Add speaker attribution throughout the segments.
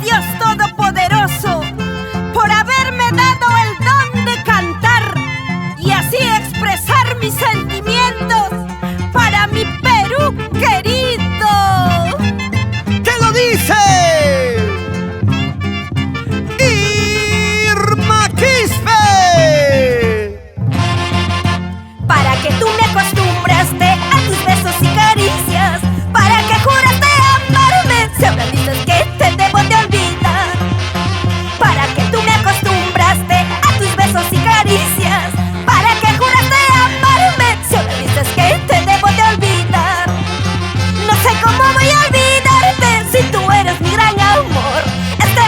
Speaker 1: Dios Todopoderoso por haberme dado el don de cantar y así expresar mis sentimientos para mi Perú querido.
Speaker 2: ¿Qué lo dice? Irma Quispe.
Speaker 1: Para que tú me acostumbraste a tus besos y caricias, para que juraste amarme, si ahora dices que te debo de olvidar. Para que tú me acostumbraste a tus besos y caricias, para que juraste amarme, si ahora dices que te debo de olvidar. No sé cómo voy a olvidarte si tú eres mi gran amor.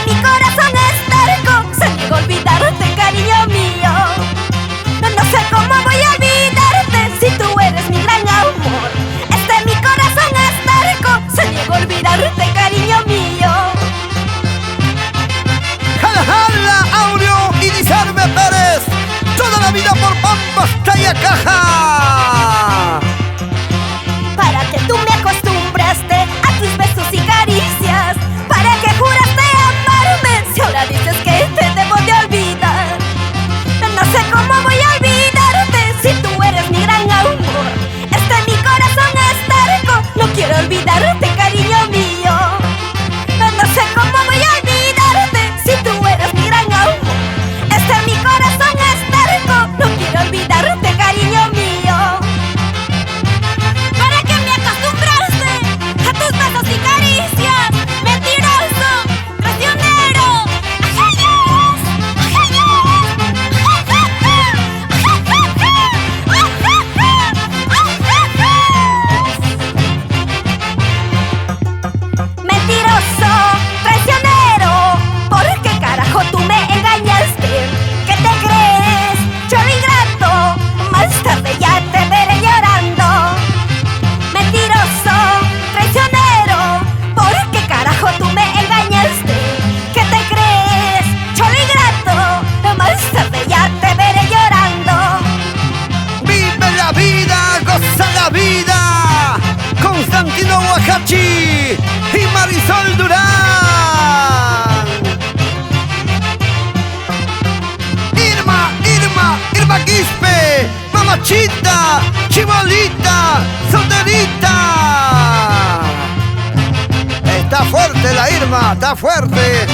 Speaker 1: Mi corazón es terco, se niega a olvidarte, cariño mío. No sé cómo voy a olvidarte si tú eres mi gran amor. Mi corazón es terco, se niega a olvidarte, cariño mío.
Speaker 2: Jala, jala, Aureo y Lizarme Pérez. Toda la vida por Pampas, Talla Caja.
Speaker 1: Para que tú me acostumbraste a tus besos y caricias, para que juraste amarme, si ahora dices que te debo de olvidar. No sé cómo voy a olvidarte si tú eres mi gran amor. Mi corazón es terco, no quiero olvidarte, cariño mío. No sé cómo voy a olvidarte si tú eres mi gran amor. Mi corazón es terco, no quiero olvidarte, cariño mío. ¿Para qué me acostumbraste a tus besos y caricias? Mentiroso, traicionero. Mentiroso, traicionero, ¿por qué carajo tú me engañaste? ¿Qué te crees? Cholo ingrato, más tarde ya te veré llorando. Mentiroso, traicionero, ¿por qué carajo tú me engañaste? ¿Qué te crees? Cholo ingrato, más tarde ya te veré llorando.
Speaker 2: Vive la vida, goza la vida. Constantino Huacachi y Marisol Durán. Irma Quispe, mamachita, chibolita, solterita. Está fuerte la Irma, está fuerte.